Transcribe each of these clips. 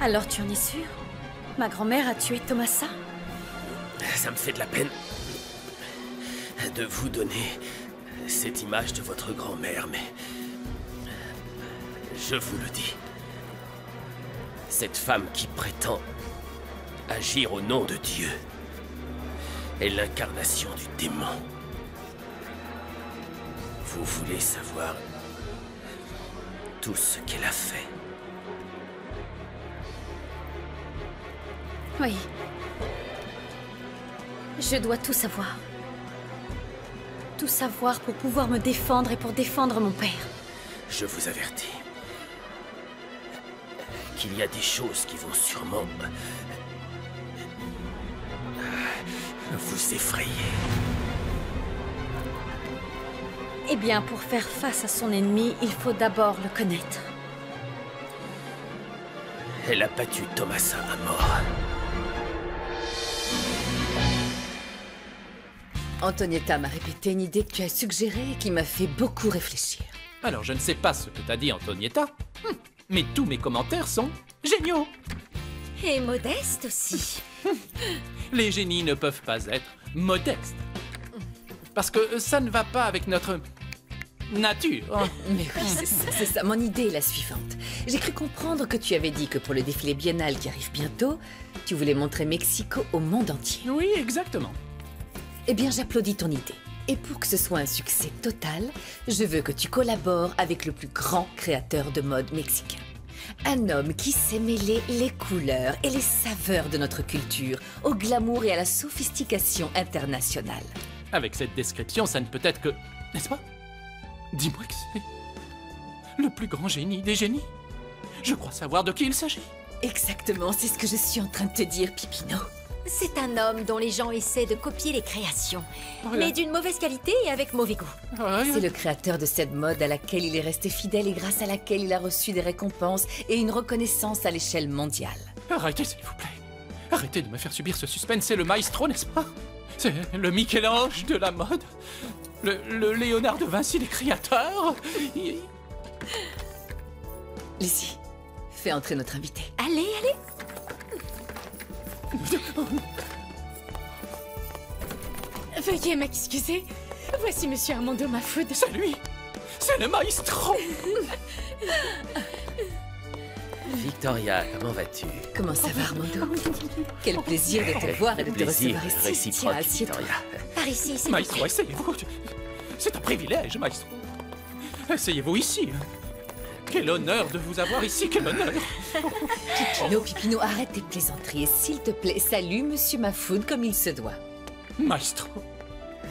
Alors tu en es sûr? Ma grand-mère a tué Tomasa? Ça me fait de la peine de vous donner cette image de votre grand-mère, mais je vous le dis. Cette femme qui prétend agir au nom de Dieu est l'incarnation du démon. Vous voulez savoir tout ce qu'elle a fait? Oui. Je dois tout savoir. Tout savoir pour pouvoir me défendre et pour défendre mon père. Je vous avertis qu'il y a des choses qui vont sûrement vous effrayer. Eh bien, pour faire face à son ennemi, il faut d'abord le connaître. Elle a battu Tomasa à mort. Antonietta m'a répété une idée que tu as suggérée et qui m'a fait beaucoup réfléchir. Alors, je ne sais pas ce que t'as dit, Antonietta, mais tous mes commentaires sont géniaux. Et modeste aussi. Les génies ne peuvent pas être modestes. Parce que ça ne va pas avec notre nature. Mais oui, c'est ça. Mon idée est la suivante. J'ai cru comprendre que tu avais dit que pour le défilé biennal qui arrive bientôt, tu voulais montrer Mexico au monde entier. Oui, exactement. Eh bien, j'applaudis ton idée. Et pour que ce soit un succès total, je veux que tu collabores avec le plus grand créateur de mode mexicain. Un homme qui sait mêler les couleurs et les saveurs de notre culture au glamour et à la sophistication internationale. Avec cette description, ça ne peut être que... N'est-ce pas? Dis-moi que c'est... le plus grand génie des génies. Je crois savoir de qui il s'agit. Exactement, c'est ce que je suis en train de te dire, Pipino. C'est un homme dont les gens essaient de copier les créations. Voilà. Mais d'une mauvaise qualité et avec mauvais goût. C'est le créateur de cette mode à laquelle il est resté fidèle et grâce à laquelle il a reçu des récompenses et une reconnaissance à l'échelle mondiale. Arrêtez, s'il vous plaît. Arrêtez de me faire subir ce suspense. C'est le maestro, n'est-ce pas? C'est le Michel-Ange de la mode. Le Léonard de Vinci des créateurs. Lizzie, fais entrer notre invité. Allez, allez. Veuillez m'excuser. Voici Monsieur Armando Mafoud. C'est lui. C'est le maestro. Victoria, comment vas-tu? Comment ça va, Armando? Quel plaisir de te voir et de te Plaisir recevoir ici. Tiens, réciproque, assieds-toi. Victoria. Par ici, c'est Maestro, asseyez-vous. C'est un privilège, maestro. Asseyez-vous ici. Quel honneur de vous avoir ici, quel honneur. Pipino, arrête tes plaisanteries et s'il te plaît, salue Monsieur Mafoud comme il se doit. Maestro.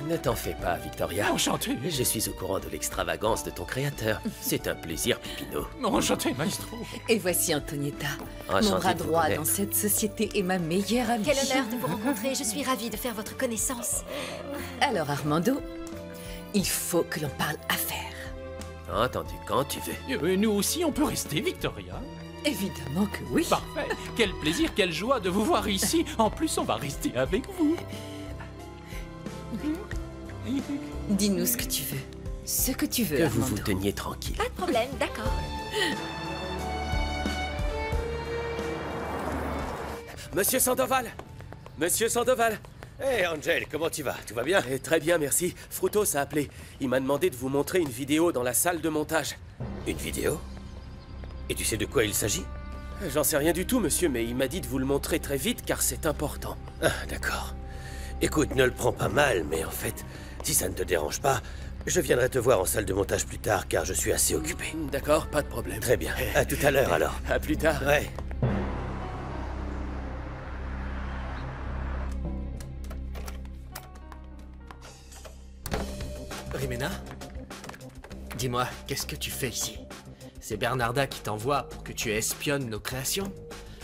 Ne t'en fais pas, Victoria. Enchanté. Je suis au courant de l'extravagance de ton créateur. C'est un plaisir, Pipino. Enchanté, maestro. Et voici Antonietta, Enchanté mon bras de vous droit connaître. dans cette société et ma meilleure amie. Quel honneur de vous rencontrer. Je suis ravie de faire votre connaissance. Alors Armando, il faut que l'on parle affaires. Entendu, quand tu veux. Et nous aussi, on peut rester, Victoria. Évidemment que oui. Parfait. Quel plaisir, quelle joie de vous voir ici. En plus, on va rester avec vous. Dis-nous ce que tu veux. Ce que tu veux, Que vous Armando. vous teniez tranquille. Pas de problème, d'accord. Monsieur Sandoval! Monsieur Sandoval! Hé, Angel, comment tu vas? Tout va bien? Très bien, merci. Frutos a appelé. Il m'a demandé de vous montrer une vidéo dans la salle de montage. Une vidéo? Et tu sais de quoi il s'agit? J'en sais rien du tout, monsieur, mais il m'a dit de vous le montrer très vite car c'est important. Ah, d'accord. Écoute, ne le prends pas mal, mais en fait, si ça ne te dérange pas, je viendrai te voir en salle de montage plus tard car je suis assez occupé. D'accord, pas de problème. Très bien. À tout à l'heure alors. À plus tard. Ouais. Rimena? Dis-moi, qu'est-ce que tu fais ici? C'est Bernarda qui t'envoie pour que tu espionnes nos créations?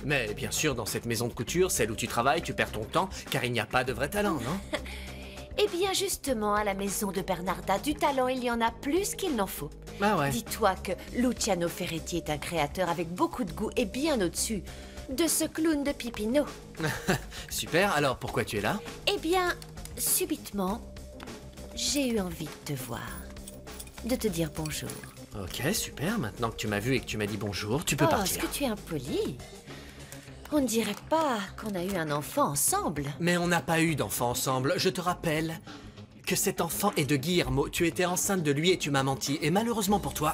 Mais bien sûr, dans cette maison de couture, celle où tu travailles, tu perds ton temps, car il n'y a pas de vrai talent, non? Eh bien, justement, à la maison de Bernarda, du talent, il y en a plus qu'il n'en faut. Ah ouais. Dis-toi que Luciano Ferretti est un créateur avec beaucoup de goût et bien au-dessus de ce clown de Pipino. Super, alors pourquoi tu es là? Eh bien, subitement, j'ai eu envie de te voir, de te dire bonjour. Ok, super, maintenant que tu m'as vu et que tu m'as dit bonjour, tu peux Oh, partir. est-ce que tu es impoli? On ne dirait pas qu'on a eu un enfant ensemble. Mais on n'a pas eu d'enfant ensemble. Je te rappelle que cet enfant est de Guillermo. Tu étais enceinte de lui et tu m'as menti. Et malheureusement pour toi,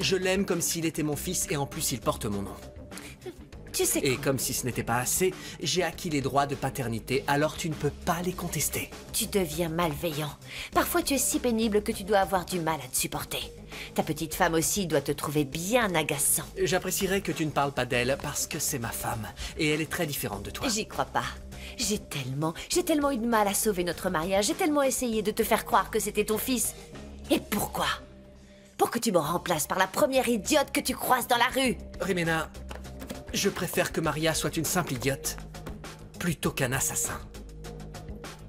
je l'aime comme s'il était mon fils et en plus il porte mon nom. Tu sais Et comme si ce n'était pas assez, j'ai acquis les droits de paternité, alors tu ne peux pas les contester. tu deviens malveillant. Parfois, tu es si pénible que tu dois avoir du mal à te supporter. Ta petite femme aussi doit te trouver bien agaçant. J'apprécierais que tu ne parles pas d'elle parce que c'est ma femme et elle est très différente de toi. J'y crois pas. J'ai tellement eu de mal à sauver notre mariage. J'ai tellement essayé de te faire croire que c'était ton fils. Et pourquoi? Pour que tu me remplaces par la première idiote que tu croises dans la rue. Rimena, je préfère que Maria soit une simple idiote plutôt qu'un assassin.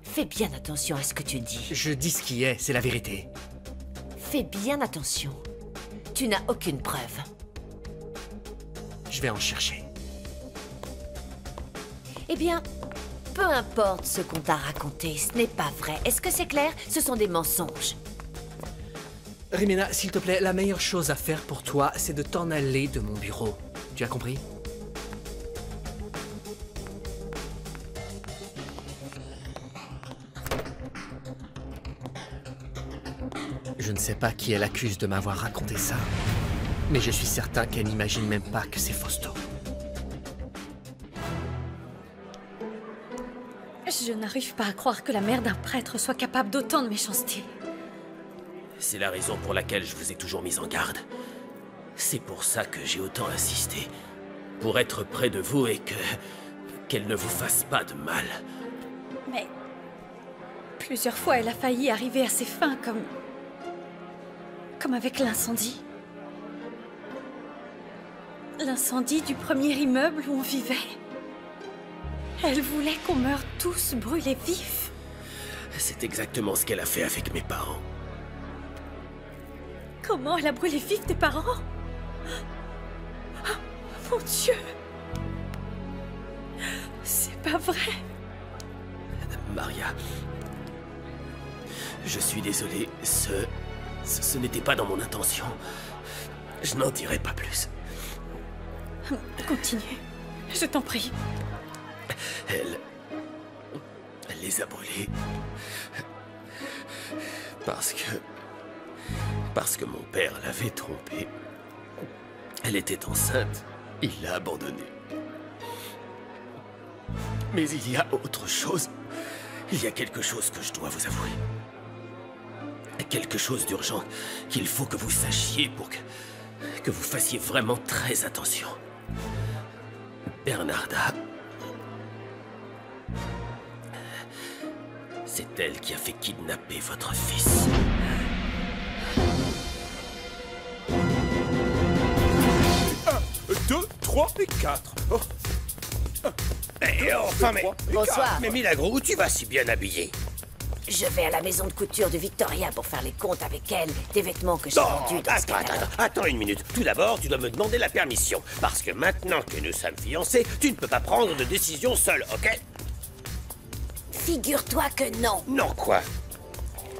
Fais bien attention à ce que tu dis. Je dis ce qui est, c'est la vérité. Fais bien attention. Tu n'as aucune preuve. Je vais en chercher. Eh bien, peu importe ce qu'on t'a raconté, ce n'est pas vrai. Est-ce que c'est clair? Ce sont des mensonges. Rimena, s'il te plaît, la meilleure chose à faire pour toi, c'est de t'en aller de mon bureau. Tu as compris? Je ne sais pas qui elle accuse de m'avoir raconté ça, mais je suis certain qu'elle n'imagine même pas que c'est Fausto. Je n'arrive pas à croire que la mère d'un prêtre soit capable d'autant de méchanceté. C'est la raison pour laquelle je vous ai toujours mis en garde. C'est pour ça que j'ai autant insisté. Pour être près de vous et qu'elle ne vous fasse pas de mal. Mais plusieurs fois, elle a failli arriver à ses fins, comme avec l'incendie. L'incendie du premier immeuble où on vivait. Elle voulait qu'on meure tous brûlés vifs. C'est exactement ce qu'elle a fait avec mes parents. Comment elle a brûlé vifs tes parents? Oh, mon Dieu! C'est pas vrai! Maria, je suis désolé, ce n'était pas dans mon intention. Je n'en dirai pas plus. Continue, je t'en prie. Elle les a brûlés. Parce que mon père l'avait trompée. Elle était enceinte. Il l'a abandonnée. Mais il y a autre chose. Il y a quelque chose que je dois vous avouer. Quelque chose d'urgent qu'il faut que vous sachiez pour que vous fassiez vraiment très attention. Bernarda... C'est elle qui a fait kidnapper votre fils. Un, 2, 3 et 4. Oh. Et enfin, mais... Bonsoir. Mais Milagro, où tu vas si bien habillé? Je vais à la maison de couture de Victoria pour faire les comptes avec elle des vêtements que j'ai vendus dans ce catalogue. Attends une minute. Tout d'abord, tu dois me demander la permission. Parce que maintenant que nous sommes fiancés, tu ne peux pas prendre de décision seule, ok? Figure-toi que non. Non, quoi?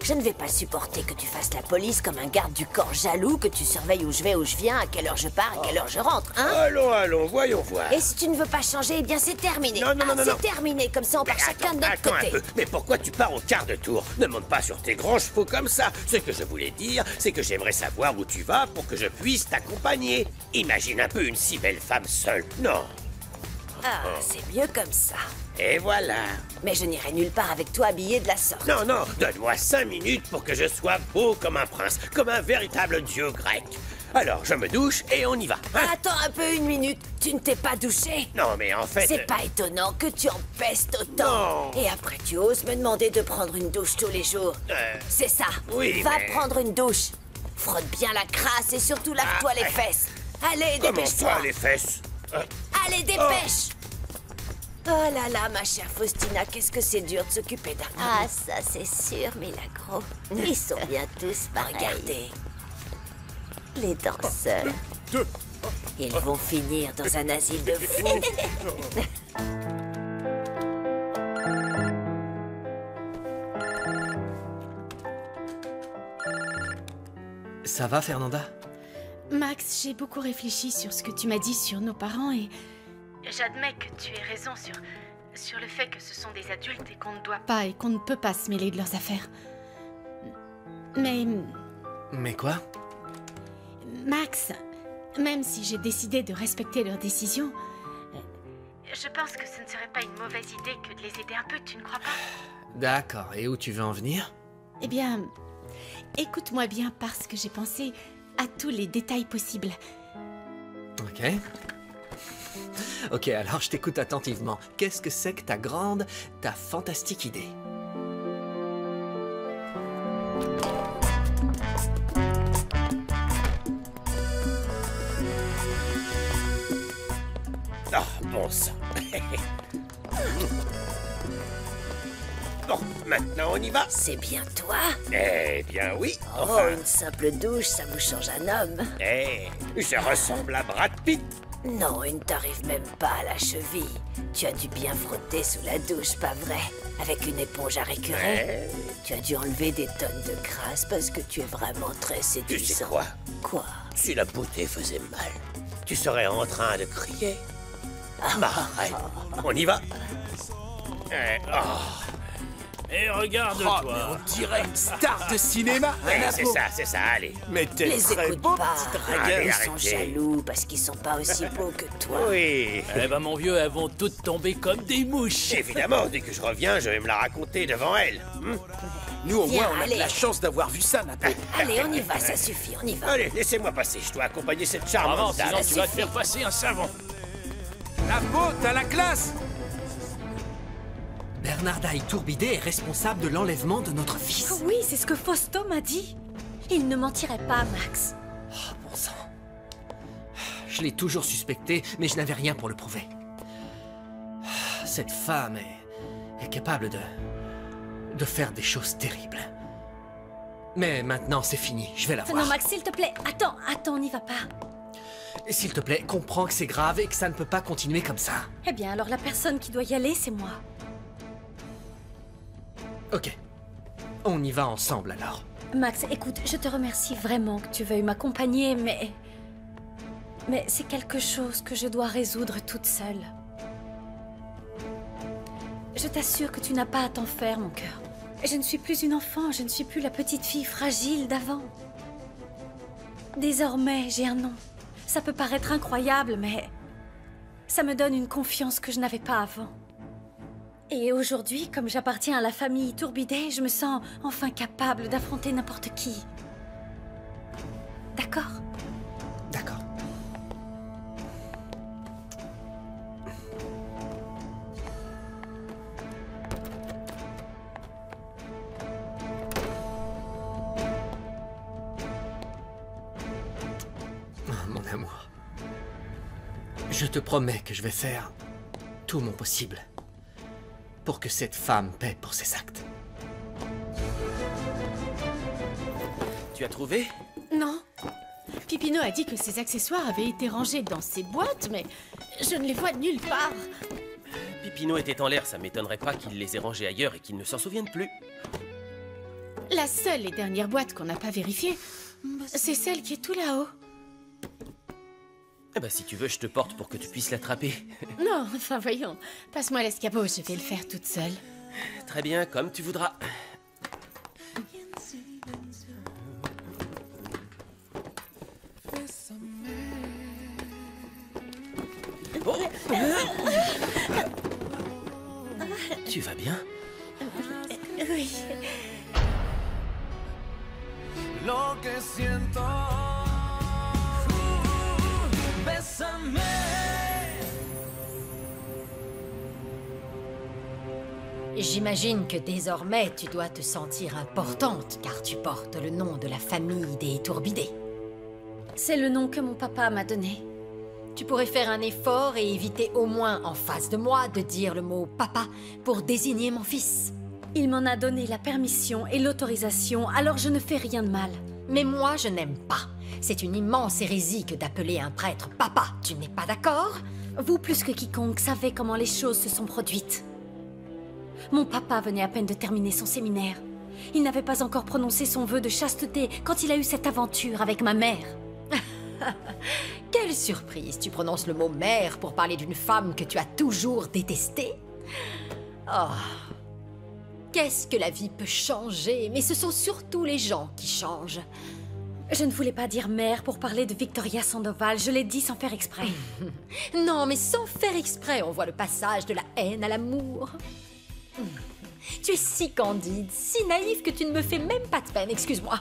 Je ne vais pas supporter que tu fasses la police comme un garde du corps jaloux, que tu surveilles où je vais, où je viens, à quelle heure je pars, à quelle heure je rentre, hein? Allons, voyons voir. Et si tu ne veux pas changer, eh bien c'est terminé. Non. C'est terminé, comme ça on part chacun de notre Attends côté. un peu. Mais pourquoi tu pars au quart de tour? Ne monte pas sur tes grands chevaux comme ça. Ce que je voulais dire, c'est que j'aimerais savoir où tu vas pour que je puisse t'accompagner. Imagine un peu une si belle femme seule. Non. Ah, c'est mieux comme ça. Et voilà. Mais je n'irai nulle part avec toi habillé de la sorte. Non, donne-moi 5 minutes pour que je sois beau comme un prince, comme un véritable dieu grec. Alors, je me douche et on y va. Hein? Attends un peu, une minute. Tu ne t'es pas douché? Non, mais en fait... C'est pas étonnant que tu en pestes autant. Non. Et après, tu oses me demander de prendre une douche tous les jours. C'est ça. Oui, Va mais- prendre une douche. Frotte bien la crasse et surtout lave-toi les fesses. Allez, Comment dépêche-toi. ça, les fesses? Allez, dépêche. Oh là là, ma chère Faustina, qu'est-ce que c'est dur de s'occuper d'un homme. Ah, ça c'est sûr, Milagro. Ils sont bien tous pareils. Regardez, Les danseurs. 2. ils vont finir dans un asile de fous. Ça va, Fernanda? Max, j'ai beaucoup réfléchi sur ce que tu m'as dit sur nos parents et J'admets que tu aies raison sur le fait que ce sont des adultes et qu'on ne doit pas et qu'on ne peut pas se mêler de leurs affaires. Mais... Mais quoi? Max, même si j'ai décidé de respecter leurs décisions, je pense que ce ne serait pas une mauvaise idée que de les aider un peu, tu ne crois pas? D'accord, et où tu veux en venir? Eh bien, écoute-moi bien parce que j'ai pensé à tous les détails possibles. Ok. Ok, alors je t'écoute attentivement. Qu'est-ce que c'est que ta fantastique idée? Ah, bon sang. Bon, maintenant on y va. C'est bien toi? Eh bien oui, Oh, enfin. une simple douche, ça vous change un homme. Eh, je ressemble à Brad Pitt. Non, il ne t'arrive même pas à la cheville. Tu as dû bien frotter sous la douche, pas vrai? Avec une éponge à récurer. Tu as dû enlever des tonnes de crasse parce que tu es vraiment très séduisant. Tu sais quoi? Quoi? Si la beauté faisait mal, tu serais en train de crier. Bah, allez, on y va. Et regarde-toi. Oh, mais on dirait une star de cinéma. Ouais, c'est ça, allez. Mais t'es Les très écoute beau, pas. petite Allez, ragaille. Ils sont arrêtez. jaloux parce qu'ils sont pas aussi beaux que toi. Oui. Eh ben mon vieux, elles vont toutes tomber comme des mouches. Évidemment, dès que je reviens, je vais me la raconter devant elle. Nous, au Viens, moins, on a de allez. la chance d'avoir vu ça, ma belle. Allez, on y va, ça suffit, on y va. Allez, laissez-moi passer, je dois accompagner cette Avant, charmante sinon dame. tu vas te faire passer un savon. La peau, t'as la classe. Bernarda Iturbide est responsable de l'enlèvement de notre fils. Oui, c'est ce que Fausto m'a dit. Il ne mentirait pas, Max. Oh, bon sang. Je l'ai toujours suspecté, mais je n'avais rien pour le prouver. Cette femme est capable de faire des choses terribles. Mais maintenant, c'est fini. Je vais la voir. Non, Max, s'il te plaît. Attends, on n'y va pas. S'il te plaît, comprends que c'est grave et que ça ne peut pas continuer comme ça. Eh bien, alors la personne qui doit y aller, c'est moi. Ok. On y va ensemble alors. Max, écoute, je te remercie vraiment que tu veuilles m'accompagner, mais... Mais c'est quelque chose que je dois résoudre toute seule. Je t'assure que tu n'as pas à t'en faire, mon cœur. Je ne suis plus une enfant, je ne suis plus la petite fille fragile d'avant. Désormais, j'ai un nom. Ça peut paraître incroyable, mais... ça me donne une confiance que je n'avais pas avant. Et aujourd'hui, comme j'appartiens à la famille Iturbide, je me sens enfin capable d'affronter n'importe qui. D'accord? D'accord. Ah, mon amour. Je te promets que je vais faire tout mon possible pour que cette femme paie pour ses actes. Tu as trouvé? Non. Pipino a dit que ses accessoires avaient été rangés dans ses boîtes, mais je ne les vois nulle part. Pipino était en l'air, ça m'étonnerait pas qu'il les ait rangés ailleurs et qu'il ne s'en souvienne plus. La seule et dernière boîte qu'on n'a pas vérifiée, c'est celle qui est tout là-haut. Eh ben, si tu veux, je te porte pour que tu puisses l'attraper. Non, enfin voyons. Passe-moi l'escabeau, je vais le faire toute seule. Très bien, comme tu voudras. Oh. Tu vas bien? Oui. Lo que siento, bésame. J'imagine que désormais, tu dois te sentir importante, car tu portes le nom de la famille des Iturbide. C'est le nom que mon papa m'a donné. Tu pourrais faire un effort et éviter au moins en face de moi de dire le mot « papa » pour désigner mon fils. Il m'en a donné la permission et l'autorisation, alors je ne fais rien de mal. Mais moi, je n'aime pas. C'est une immense hérésie que d'appeler un prêtre « papa ». Tu n'es pas d'accord? Vous, plus que quiconque, savez comment les choses se sont produites. Mon papa venait à peine de terminer son séminaire. Il n'avait pas encore prononcé son vœu de chasteté quand il a eu cette aventure avec ma mère. Quelle surprise, tu prononces le mot mère pour parler d'une femme que tu as toujours détestée. Oh. Qu'est-ce que la vie peut changer? Mais ce sont surtout les gens qui changent. Je ne voulais pas dire mère pour parler de Victoria Sandoval, je l'ai dit sans faire exprès. Non, mais sans faire exprès, on voit le passage de la haine à l'amour. Tu es si candide, si naïf que tu ne me fais même pas de peine, excuse-moi.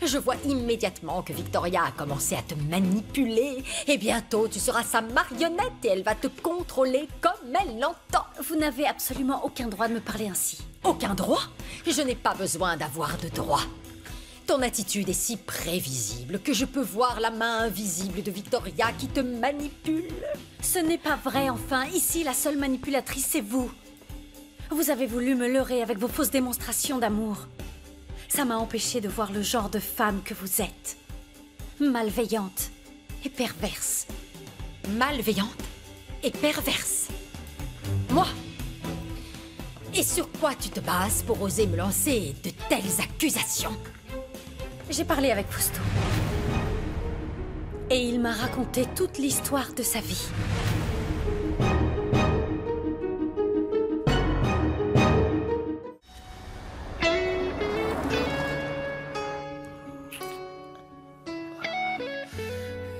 Je vois immédiatement que Victoria a commencé à te manipuler et bientôt tu seras sa marionnette et elle va te contrôler comme elle l'entend. Vous n'avez absolument aucun droit de me parler ainsi. Aucun droit? Je n'ai pas besoin d'avoir de droit. Ton attitude est si prévisible que je peux voir la main invisible de Victoria qui te manipule. Ce n'est pas vrai, enfin. Ici, la seule manipulatrice, c'est vous. Vous avez voulu me leurrer avec vos fausses démonstrations d'amour. Ça m'a empêché de voir le genre de femme que vous êtes. Malveillante et perverse. Malveillante et perverse. Moi? Et sur quoi tu te bases pour oser me lancer de telles accusations? J'ai parlé avec Fausto. Et il m'a raconté toute l'histoire de sa vie.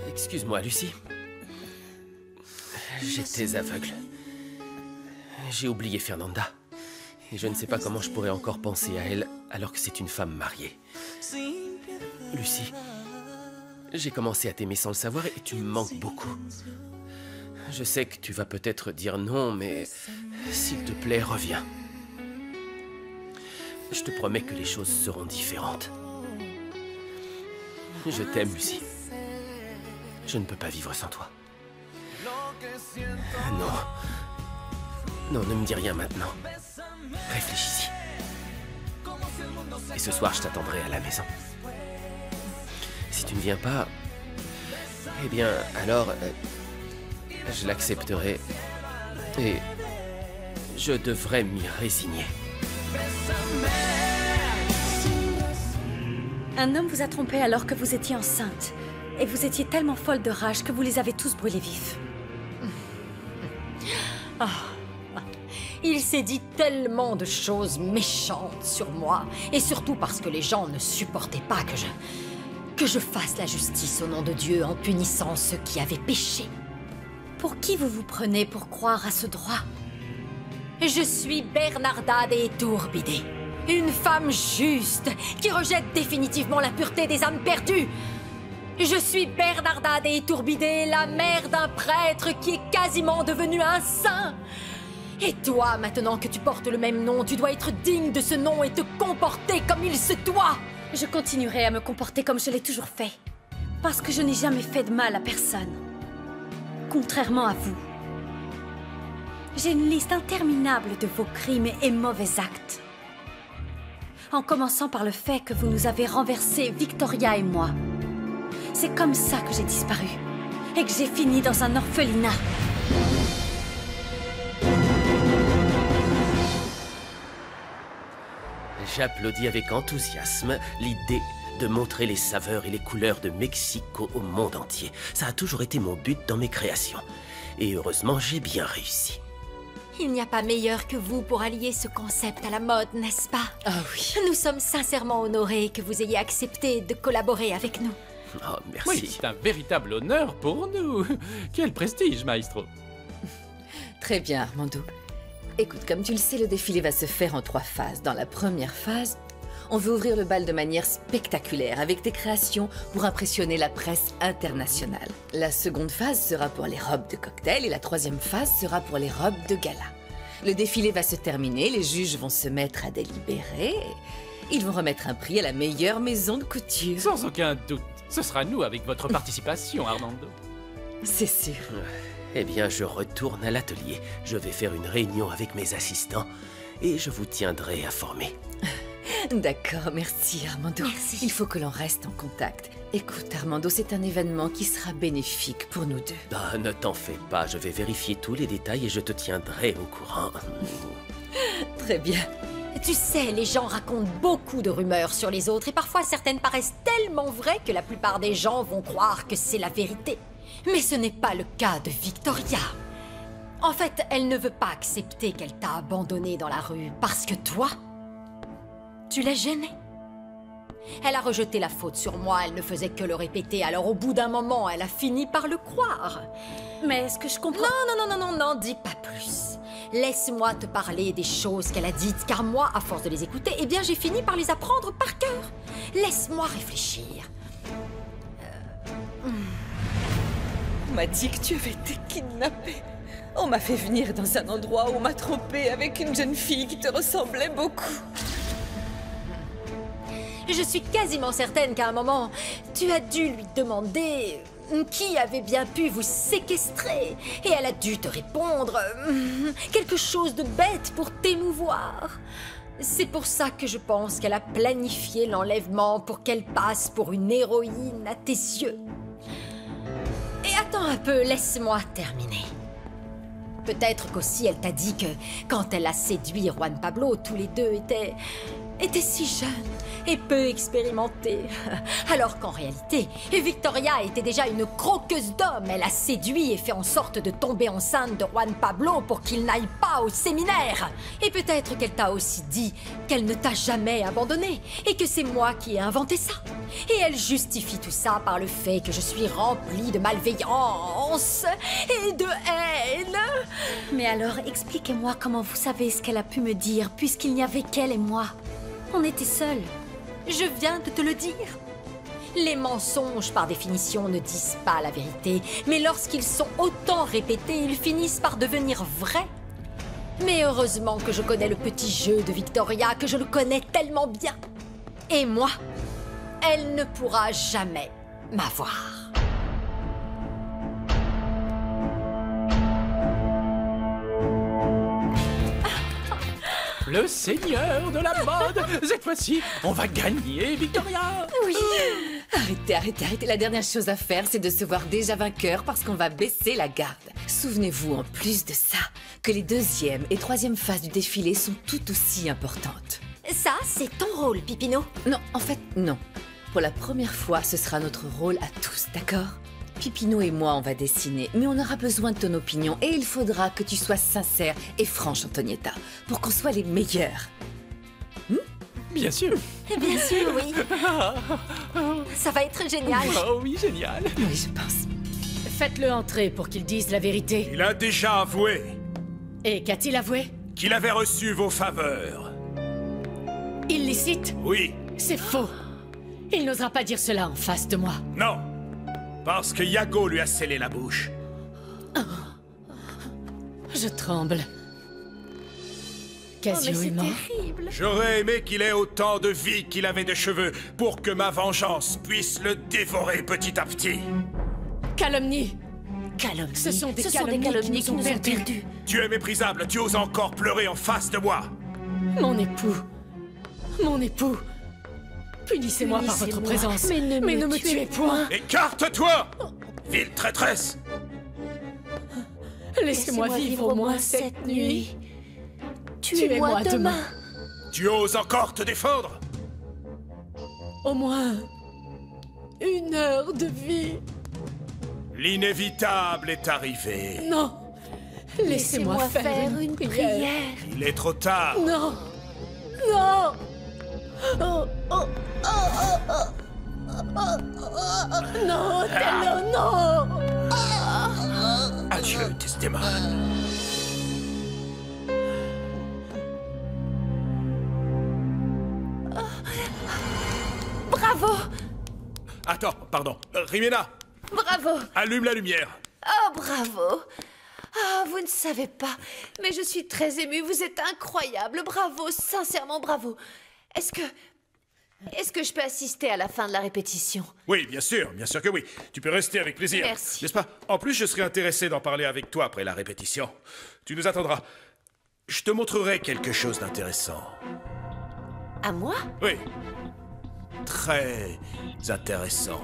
Excuse-moi, Lucie. J'étais aveugle. J'ai oublié Fernanda. Et je ne sais pas comment je pourrais encore penser à elle alors que c'est une femme mariée. Lucie, j'ai commencé à t'aimer sans le savoir et tu me manques beaucoup. Je sais que tu vas peut-être dire non, mais s'il te plaît, reviens. Je te promets que les choses seront différentes. Je t'aime, Lucie. Je ne peux pas vivre sans toi. Non. Non, ne me dis rien maintenant. Réfléchis-y. Et ce soir, je t'attendrai à la maison. Si tu ne viens pas, eh bien, alors, je l'accepterai. Et je devrais m'y résigner. Un homme vous a trompé alors que vous étiez enceinte. Et vous étiez tellement folle de rage que vous les avez tous brûlés vifs. Oh. Il s'est dit tellement de choses méchantes sur moi. Et surtout parce que les gens ne supportaient pas que je fasse la justice au nom de Dieu en punissant ceux qui avaient péché. Pour qui vous vous prenez pour croire à ce droit? Je suis Bernarda de Iturbide, une femme juste qui rejette définitivement la pureté des âmes perdues. Je suis Bernarda de Iturbide, la mère d'un prêtre qui est quasiment devenu un saint. Et toi, maintenant que tu portes le même nom, tu dois être digne de ce nom et te comporter comme il se doit. Je continuerai à me comporter comme je l'ai toujours fait. Parce que je n'ai jamais fait de mal à personne. Contrairement à vous. J'ai une liste interminable de vos crimes et mauvais actes. En commençant par le fait que vous nous avez renversés, Victoria et moi. C'est comme ça que j'ai disparu. Et que j'ai fini dans un orphelinat. J'applaudis avec enthousiasme l'idée de montrer les saveurs et les couleurs de Mexico au monde entier. Ça a toujours été mon but dans mes créations. Et heureusement, j'ai bien réussi. Il n'y a pas meilleur que vous pour allier ce concept à la mode, n'est-ce pas? Ah oui. Nous sommes sincèrement honorés que vous ayez accepté de collaborer avec nous. Oh, merci. Oui, c'est un véritable honneur pour nous. Quel prestige, maestro. Très bien, Armando. Écoute, comme tu le sais, le défilé va se faire en 3 phases. Dans la première phase, on veut ouvrir le bal de manière spectaculaire, avec des créations pour impressionner la presse internationale. La seconde phase sera pour les robes de cocktail et la troisième phase sera pour les robes de gala. Le défilé va se terminer, les juges vont se mettre à délibérer. Ils vont remettre un prix à la meilleure maison de couture. Sans aucun doute. Ce sera nous avec votre participation, Armando. C'est sûr. Eh bien, je retourne à l'atelier. Je vais faire une réunion avec mes assistants et je vous tiendrai informé. D'accord, merci Armando. Merci. Il faut que l'on reste en contact. Écoute Armando, c'est un événement qui sera bénéfique pour nous deux. Ah, ne t'en fais pas, je vais vérifier tous les détails et je te tiendrai au courant. Très bien. Tu sais, les gens racontent beaucoup de rumeurs sur les autres et parfois certaines paraissent tellement vraies que la plupart des gens vont croire que c'est la vérité. Mais ce n'est pas le cas de Victoria. En fait, elle ne veut pas accepter qu'elle t'a abandonné dans la rue parce que toi, tu l'as gênée. Elle a rejeté la faute sur moi, elle ne faisait que le répéter, alors au bout d'un moment, elle a fini par le croire. Mais est-ce que je comprends? Non, dis pas plus. Laisse-moi te parler des choses qu'elle a dites, car moi, à force de les écouter, eh bien, j'ai fini par les apprendre par cœur. Laisse-moi réfléchir. On m'a dit que tu avais été kidnappée. On m'a fait venir dans un endroit où on m'a trompée avec une jeune fille qui te ressemblait beaucoup. Je suis quasiment certaine qu'à un moment, tu as dû lui demander qui avait bien pu vous séquestrer. Et elle a dû te répondre quelque chose de bête pour t'émouvoir. C'est pour ça que je pense qu'elle a planifié l'enlèvement pour qu'elle passe pour une héroïne à tes yeux. Et attends un peu, laisse-moi terminer. Peut-être qu'aussi elle t'a dit que quand elle a séduit Juan Pablo, tous les deux étaient si jeunes et peu expérimentés. Alors qu'en réalité, Victoria était déjà une croqueuse d'hommes. Elle a séduit et fait en sorte de tomber enceinte de Juan Pablo pour qu'il n'aille pas au séminaire. Et peut-être qu'elle t'a aussi dit qu'elle ne t'a jamais abandonné et que c'est moi qui ai inventé ça. Et elle justifie tout ça par le fait que je suis remplie de malveillance et de haine. Mais alors, expliquez-moi comment vous savez ce qu'elle a pu me dire, puisqu'il n'y avait qu'elle et moi. On était seuls. Je viens de te le dire. Les mensonges, par définition, ne disent pas la vérité, mais lorsqu'ils sont autant répétés, ils finissent par devenir vrais. Mais heureusement que je connais le petit jeu de Victoria, que je le connais tellement bien. Et moi, elle ne pourra jamais m'avoir. Le seigneur de la mode. Cette fois-ci, on va gagner, Victoria. Oui. Arrêtez. La dernière chose à faire, c'est de se voir déjà vainqueur parce qu'on va baisser la garde. Souvenez-vous, en plus de ça, que les deuxième et troisième phases du défilé sont tout aussi importantes. Ça, c'est ton rôle, Pipino. Non, en fait, non. Pour la première fois, ce sera notre rôle à tous, d'accord? Pipino et moi, on va dessiner, mais on aura besoin de ton opinion et il faudra que tu sois sincère et franche, Antonietta, pour qu'on soit les meilleurs. Bien sûr. Bien sûr, oui. Ça va être génial. Oh oui, génial. Oui, je pense. Faites-le entrer pour qu'il dise la vérité. Il a déjà avoué. Et qu'a-t-il avoué? Qu'il avait reçu vos faveurs. Illicite? Oui. C'est faux. Il n'osera pas dire cela en face de moi. Non. Parce que Yago lui a scellé la bouche. Oh. Je tremble. Casio est mort. J'aurais aimé qu'il ait autant de vie qu'il avait de cheveux pour que ma vengeance puisse le dévorer petit à petit. Calomnie. Calomnie. Ce sont des calomnies qui nous ont perdus. Tu es méprisable, tu oses encore pleurer en face de moi. Mon époux. Mon époux. Punissez-moi par votre présence. Mais ne me tuez point. Écarte-toi, ville traîtresse. Laissez-moi vivre au moins cette nuit. Tuez-moi demain. Tu oses encore te défendre? Au moins 1 heure de vie. L'inévitable est arrivé. Non. Laissez-moi faire une prière. Il est trop tard. Non. Non. Oh, oh, oh, oh, oh. Non, Othello, non. Adieu, Desdemone. Bravo. Attends, pardon. Rimena, Bravo. allume la lumière. Oh, bravo. Ah, vous ne savez pas, mais je suis très émue. Vous êtes incroyable. Bravo, sincèrement bravo. Est-ce que je peux assister à la fin de la répétition? Oui, bien sûr que oui. Tu peux rester avec plaisir. Merci. N'est-ce pas? En plus, je serais intéressé d'en parler avec toi après la répétition. Tu nous attendras. Je te montrerai quelque chose d'intéressant. À moi? Oui. Très intéressant.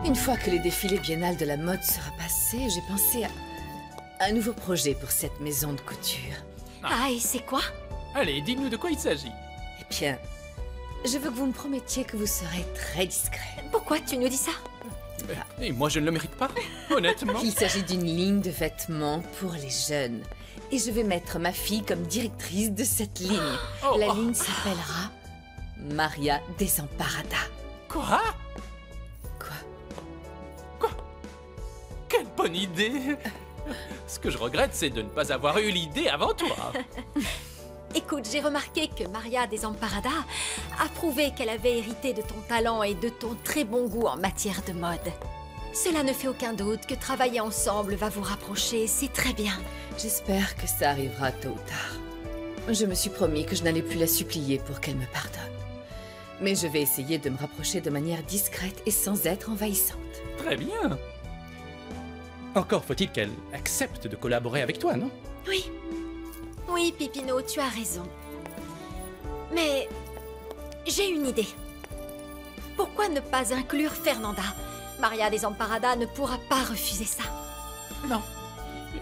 Une fois que les défilés biennales de la mode sera passé, j'ai pensé à un nouveau projet pour cette maison de couture. Ah, et c'est quoi? Allez, dis-nous de quoi il s'agit. Eh bien, je veux que vous me promettiez que vous serez très discret. Pourquoi tu nous dis ça? Et moi, je ne le mérite pas, honnêtement. Il s'agit d'une ligne de vêtements pour les jeunes. Et je vais mettre ma fille comme directrice de cette ligne. La ligne s'appellera Maria Desamparada. Quoi? Quelle bonne idée! Ce que je regrette, c'est de ne pas avoir eu l'idée avant toi. Écoute, j'ai remarqué que Maria Desamparada a prouvé qu'elle avait hérité de ton talent et de ton très bon goût en matière de mode. Cela ne fait aucun doute que travailler ensemble va vous rapprocher, c'est très bien. J'espère que ça arrivera tôt ou tard. Je me suis promis que je n'allais plus la supplier pour qu'elle me pardonne. Mais je vais essayer de me rapprocher de manière discrète et sans être envahissante. Très bien. Encore faut-il qu'elle accepte de collaborer avec toi, non? Oui. Oui, Pipino, tu as raison. Mais j'ai une idée. Pourquoi ne pas inclure Fernanda? Maria Desamparada ne pourra pas refuser ça. Non.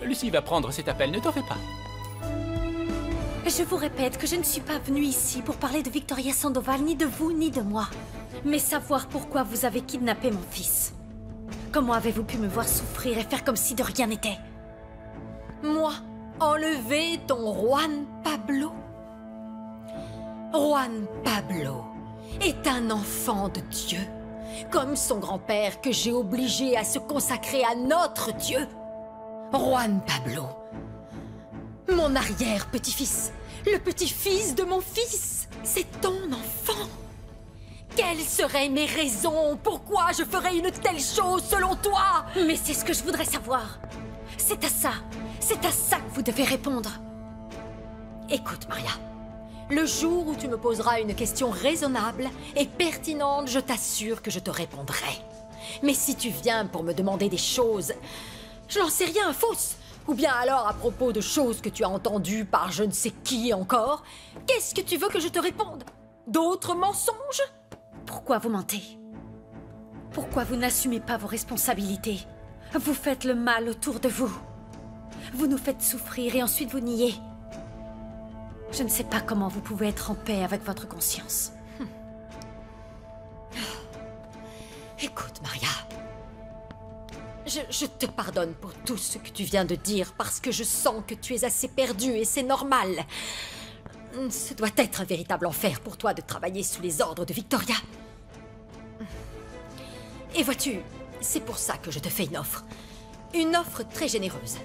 Lucie va prendre cet appel, ne t'en fais pas. Je vous répète que je ne suis pas venue ici pour parler de Victoria Sandoval, ni de vous, ni de moi. Mais savoir pourquoi vous avez kidnappé mon fils. Comment avez-vous pu me voir souffrir et faire comme si de rien n'était? Moi, enlever ton Juan Pablo? Juan Pablo est un enfant de Dieu, comme son grand-père que j'ai obligé à se consacrer à notre Dieu. Juan Pablo, mon arrière-petit-fils, le petit-fils de mon fils, c'est ton enfant. Quelles seraient mes raisons? Pourquoi je ferais une telle chose selon toi? Mais c'est ce que je voudrais savoir. C'est à ça que vous devez répondre. Écoute, Maria, le jour où tu me poseras une question raisonnable et pertinente, je t'assure que je te répondrai. Mais si tu viens pour me demander des choses, je n'en sais rien, fausses, ou bien alors à propos de choses que tu as entendues par je ne sais qui encore, qu'est-ce que tu veux que je te réponde? D'autres mensonges? Pourquoi vous mentez? Pourquoi vous n'assumez pas vos responsabilités? Vous faites le mal autour de vous. Vous nous faites souffrir et ensuite vous niez. Je ne sais pas comment vous pouvez être en paix avec votre conscience. Écoute, Maria. Je te pardonne pour tout ce que tu viens de dire parce que je sens que tu es assez perdue et c'est normal. Ce doit être un véritable enfer pour toi de travailler sous les ordres de Victoria. Et vois-tu, c'est pour ça que je te fais une offre. Une offre très généreuse.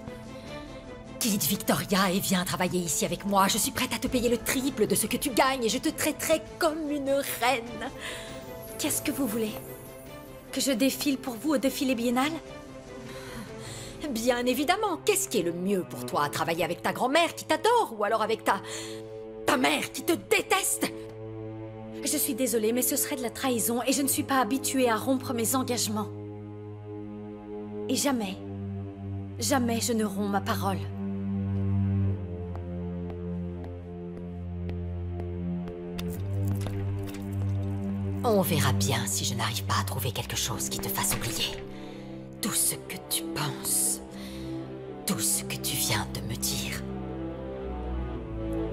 Quitte Victoria et viens travailler ici avec moi. Je suis prête à te payer le triple de ce que tu gagnes et je te traiterai comme une reine. Qu'est-ce que vous voulez? Que je défile pour vous au défilé biennal? Bien évidemment. Qu'est-ce qui est le mieux pour toi? Travailler avec ta grand-mère qui t'adore ou alors avec ta mère qui te déteste? Je suis désolée, mais ce serait de la trahison et je ne suis pas habituée à rompre mes engagements. Et jamais, jamais je ne romps ma parole. On verra bien si je n'arrive pas à trouver quelque chose qui te fasse oublier tout ce que tu penses, tout ce que tu viens de me dire.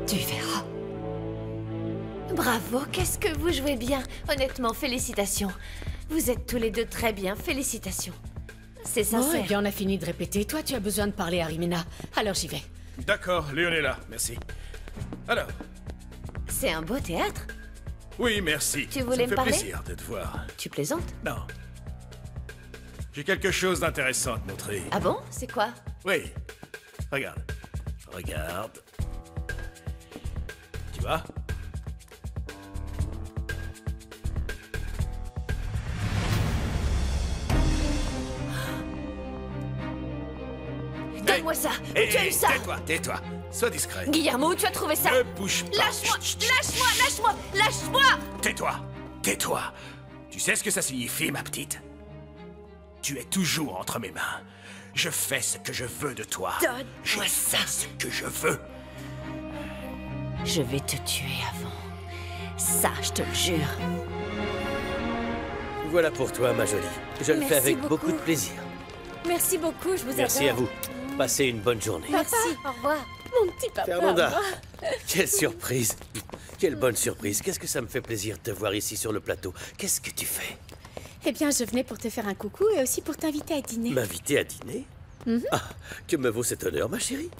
Tu verras. Bravo, qu'est-ce que vous jouez bien. Honnêtement, félicitations. Vous êtes tous les deux très bien, félicitations. C'est sincère. Oh, eh bien, on a fini de répéter. Toi, tu as besoin de parler à Rimina. Alors j'y vais. D'accord, Leonella, merci. Alors? C'est un beau théâtre. Oui, merci. Tu voulais me parler? Ça me fait plaisir de te voir. Tu plaisantes? Non. J'ai quelque chose d'intéressant à te montrer. Ah bon? C'est quoi? Oui. Regarde. Regarde. Tu vois? Donne-moi ça! Où tu as eu ça? Tais-toi, tais-toi. Sois discret. Guillermo, où tu as trouvé ça? Ne bouge pas. Lâche-moi! Lâche-moi! Lâche-moi! Lâche-moi! Tais-toi. Tais-toi. Tu sais ce que ça signifie, ma petite? Tu es toujours entre mes mains. Je fais ce que je veux de toi. Donne-moi ça. Je fais ce que je veux. Je vais te tuer avant. Ça, je te le jure. Voilà pour toi, ma jolie. Je le fais avec beaucoup de plaisir. Merci beaucoup, je vous adore. Merci à vous. Passez une bonne journée. Merci, au revoir. Mon petit papa. Fernanda, quelle surprise. Quelle bonne surprise. Qu'est-ce que ça me fait plaisir de te voir ici sur le plateau. Qu'est-ce que tu fais? Eh bien, je venais pour te faire un coucou et aussi pour t'inviter à dîner. M'inviter à dîner? Ah, que me vaut cet honneur, ma chérie?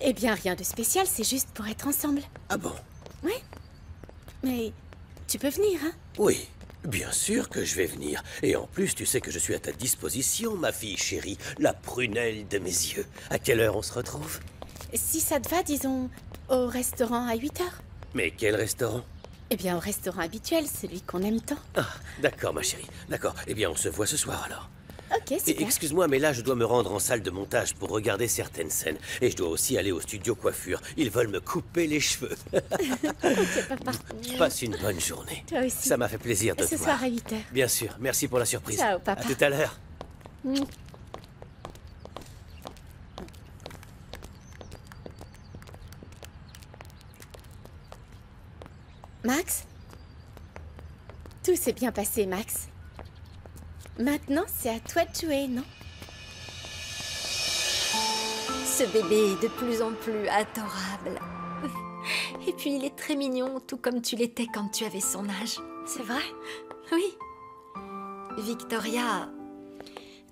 Eh bien, rien de spécial, c'est juste pour être ensemble. Ah bon? Ouais. Mais tu peux venir, hein? Oui, bien sûr que je vais venir. Et en plus, tu sais que je suis à ta disposition, ma fille chérie, la prunelle de mes yeux. À quelle heure on se retrouve? Si ça te va, disons, au restaurant à 8 heures. Mais quel restaurant? Eh bien, au restaurant habituel, celui qu'on aime tant. Ah, d'accord, ma chérie. D'accord. Eh bien, on se voit ce soir, alors. Ok, super. Et excuse-moi, mais là, je dois me rendre en salle de montage pour regarder certaines scènes. Et je dois aussi aller au studio coiffure. Ils veulent me couper les cheveux. Ok, papa. Passe une bonne journée. Toi aussi. Ça m'a fait plaisir de te Ce voir. soir à 8 heures. Bien sûr. Merci pour la surprise. Ciao, papa. À tout à l'heure. Max? Tout s'est bien passé, Max. Maintenant, c'est à toi de jouer, non? Ce bébé est de plus en plus adorable. Et puis il est très mignon, tout comme tu l'étais quand tu avais son âge. C'est vrai? Oui. Victoria,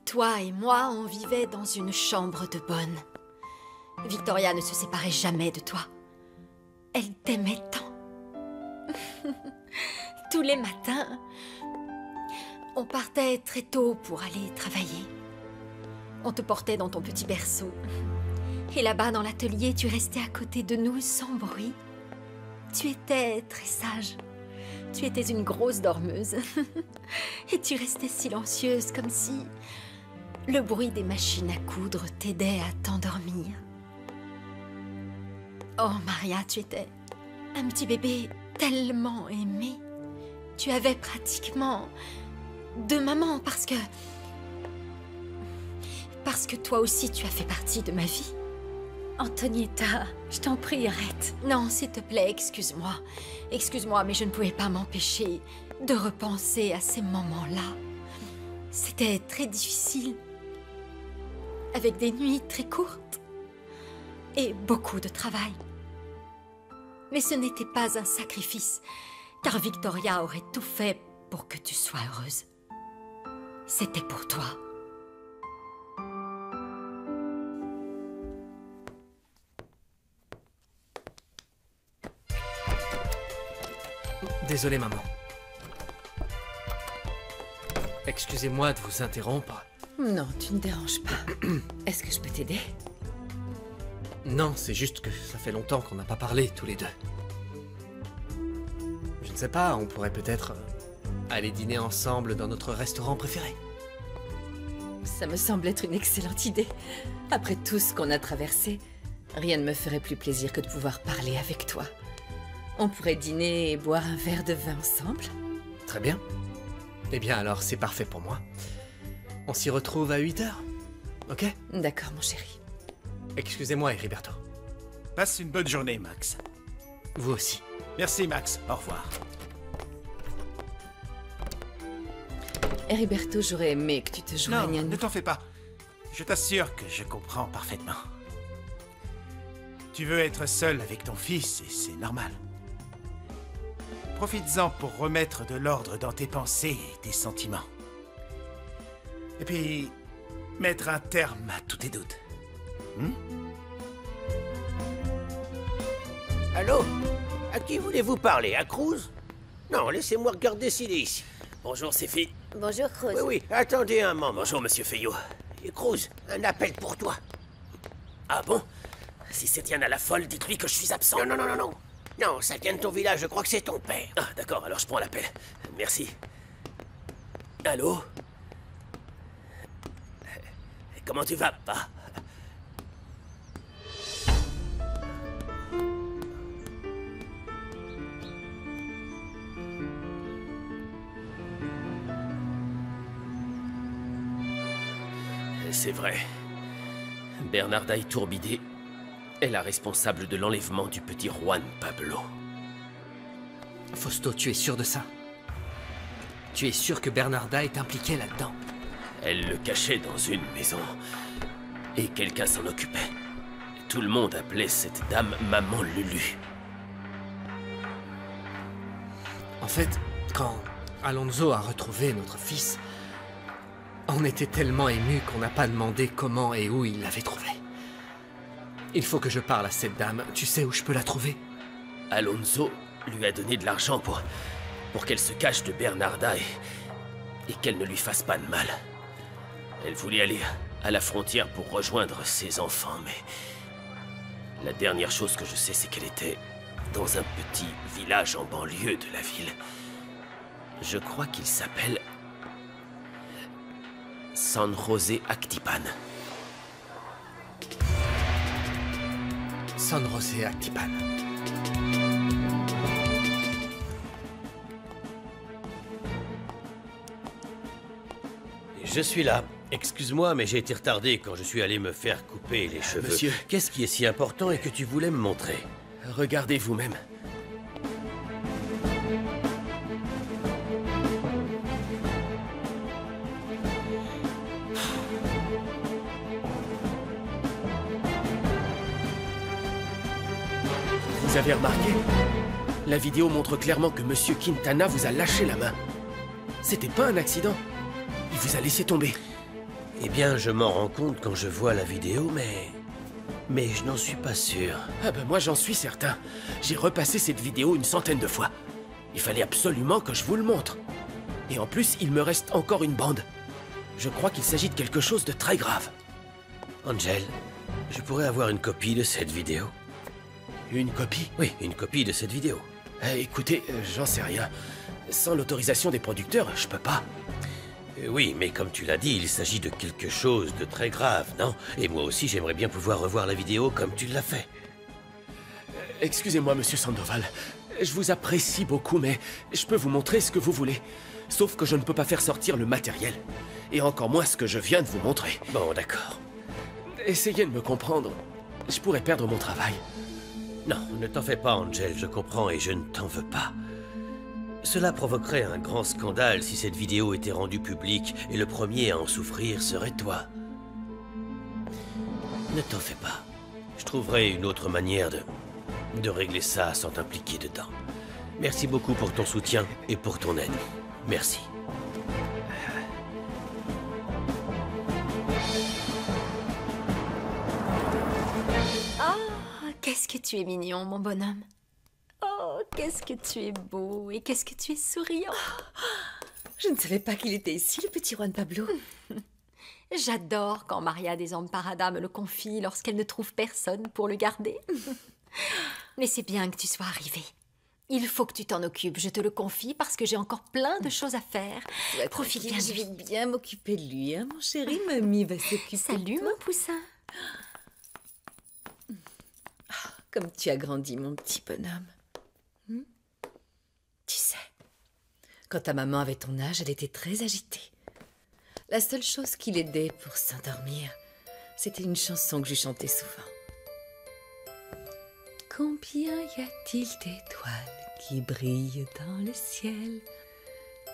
toi et moi, on vivait dans une chambre de bonne. Victoria ne se séparait jamais de toi. Elle t'aimait tant. Tous les matins, on partait très tôt pour aller travailler. On te portait dans ton petit berceau. Et là-bas, dans l'atelier, tu restais à côté de nous sans bruit. Tu étais très sage. Tu étais une grosse dormeuse. Et tu restais silencieuse, comme si le bruit des machines à coudre t'aidait à t'endormir. Oh, Maria, tu étais un petit bébé tellement aimé. Tu avais pratiquement deux mamans parce que toi aussi, tu as fait partie de ma vie. Antonietta, je t'en prie, arrête. Non, s'il te plaît, excuse-moi. Excuse-moi, mais je ne pouvais pas m'empêcher de repenser à ces moments-là. C'était très difficile. Avec des nuits très courtes. Et beaucoup de travail. Mais ce n'était pas un sacrifice, car Victoria aurait tout fait pour que tu sois heureuse. C'était pour toi. Désolé, maman. Excusez-moi de vous interrompre. Non, tu ne déranges pas. Est-ce que je peux t'aider? Non, c'est juste que ça fait longtemps qu'on n'a pas parlé, tous les deux. Je ne sais pas, on pourrait peut-être aller dîner ensemble dans notre restaurant préféré. Ça me semble être une excellente idée. Après tout ce qu'on a traversé, rien ne me ferait plus plaisir que de pouvoir parler avec toi. On pourrait dîner et boire un verre de vin ensemble. Très bien. Eh bien alors, c'est parfait pour moi. On s'y retrouve à 8 heures, ok? D'accord, mon chéri. Excusez-moi, Heriberto. Passe une bonne journée, Max. Vous aussi. Merci, Max. Au revoir. Heriberto, j'aurais aimé que tu te joignes à Non, nous. ne t'en fais pas. Je t'assure que je comprends parfaitement. Tu veux être seul avec ton fils et c'est normal. Profites-en pour remettre de l'ordre dans tes pensées et tes sentiments. Et puis, mettre un terme à tous tes doutes. Allô? À qui voulez-vous parler? À Cruz? Non, laissez-moi regarder s'il est ici. Bonjour, Sifi. Bonjour, Cruz. Oui, oui, attendez un moment. Bonjour, monsieur Fayot. Et Cruz, un appel pour toi. Ah bon? Si c'est Diana la folle, dites-lui que je suis absent. Non, non, non, non, non. Non, ça vient de ton village, je crois que c'est ton père. Ah, d'accord, alors je prends l'appel. Merci. Allô? Comment tu vas, papa? C'est vrai. Bernarda Iturbide est la responsable de l'enlèvement du petit Juan Pablo. Fausto, tu es sûr de ça? Tu es sûr que Bernarda est impliquée là-dedans? Elle le cachait dans une maison. Et quelqu'un s'en occupait. Tout le monde appelait cette dame Maman Lulu. En fait, quand Alonso a retrouvé notre fils, on était tellement émus qu'on n'a pas demandé comment et où il l'avait trouvé. Il faut que je parle à cette dame. Tu sais où je peux la trouver? Alonso lui a donné de l'argent pour qu'elle se cache de Bernarda et qu'elle ne lui fasse pas de mal. Elle voulait aller à la frontière pour rejoindre ses enfants, mais... La dernière chose que je sais, c'est qu'elle était dans un petit village en banlieue de la ville. Je crois qu'il s'appelle... San José Actipan. San José Actipan. Je suis là. Excuse-moi, mais j'ai été retardé quand je suis allé me faire couper les cheveux. Monsieur. Qu'est-ce qui est si important et que tu voulais me montrer? Regardez vous-même. Vous avez remarqué? La vidéo montre clairement que Monsieur Quintana vous a lâché la main. C'était pas un accident. Il vous a laissé tomber. Eh bien, je m'en rends compte quand je vois la vidéo, mais je n'en suis pas sûr. Ah ben moi j'en suis certain. J'ai repassé cette vidéo une centaine de fois. Il fallait absolument que je vous le montre. Et en plus, il me reste encore une bande. Je crois qu'il s'agit de quelque chose de très grave. Angel, je pourrais avoir une copie de cette vidéo? Une copie? Oui, une copie de cette vidéo. Écoutez, j'en sais rien. Sans l'autorisation des producteurs, je peux pas. Oui, mais comme tu l'as dit, il s'agit de quelque chose de très grave, non? Et moi aussi, j'aimerais bien pouvoir revoir la vidéo comme tu l'as fait. Excusez-moi, Monsieur Sandoval. Je vous apprécie beaucoup, mais je peux vous montrer ce que vous voulez. Sauf que je ne peux pas faire sortir le matériel. Et encore moins ce que je viens de vous montrer. Bon, d'accord. Essayez de me comprendre. Je pourrais perdre mon travail. Non, ne t'en fais pas, Angel, je comprends et je ne t'en veux pas. Cela provoquerait un grand scandale si cette vidéo était rendue publique et le premier à en souffrir serait toi. Ne t'en fais pas. Je trouverai une autre manière de régler ça sans t'impliquer dedans. Merci beaucoup pour ton soutien et pour ton aide. Merci. Oh, qu'est-ce que tu es mignon, mon bonhomme. Oh, qu'est-ce que tu es beau et qu'est-ce que tu es souriant. Je ne savais pas qu'il était ici, le petit Juan Pablo. J'adore quand Maria Desamparada me le confie lorsqu'elle ne trouve personne pour le garder. Mais c'est bien que tu sois arrivé. Il faut que tu t'en occupes, je te le confie, parce que j'ai encore plein de choses à faire. Profite bien de Je lui. vais bien m'occuper de lui, hein, mon chéri. Mamie va s'occuper. Salut, mon poussin. Comme tu as grandi, mon petit bonhomme. Tu sais, quand ta maman avait ton âge, elle était très agitée. La seule chose qui l'aidait pour s'endormir, c'était une chanson que je chantais souvent. Combien y a-t-il d'étoiles qui brillent dans le ciel?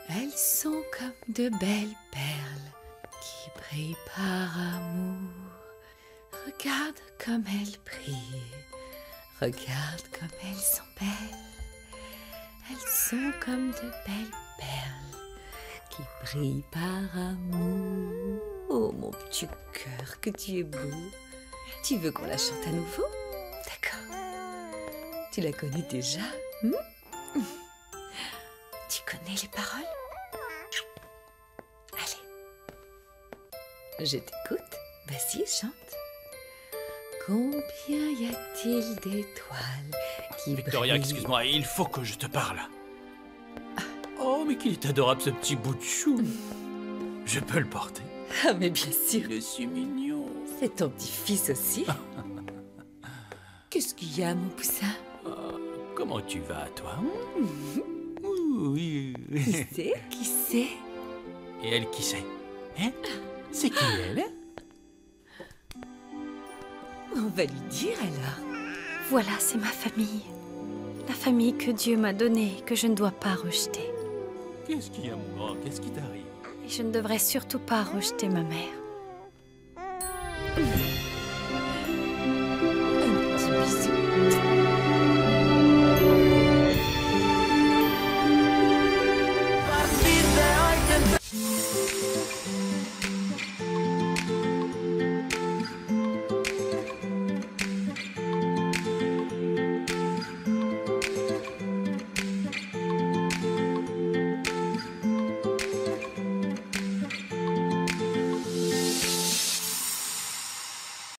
Elles sont comme de belles perles qui brillent par amour. Regarde comme elles brillent, regarde comme elles sont belles. Elles sont comme de belles perles qui brillent par amour. Oh, mon petit cœur, que tu es beau. Tu veux qu'on la chante à nouveau? D'accord. Tu la connais déjà? Tu connais les paroles? Allez. Je t'écoute. Vas-y, chante. Combien y a-t-il d'étoiles qui Victoria, brillent? excuse-moi, il faut que je te parle. Oh, mais qu'il est adorable ce petit bout de chou. Je peux le porter? Ah, mais bien sûr. Il est si mignon. C'est ton petit-fils aussi. Qu'est-ce qu'il y a, mon poussin? Comment tu vas, toi? Qui c'est? Qui c'est? Et elle, qui c'est? Hein? C'est qui, elle? On va lui dire, alors. Voilà, c'est ma famille. La famille que Dieu m'a donnée et que je ne dois pas rejeter. Qu'est-ce qu'il y a, mon grand? Qu'est-ce qui t'arrive? Et je ne devrais surtout pas rejeter ma mère. Bisous.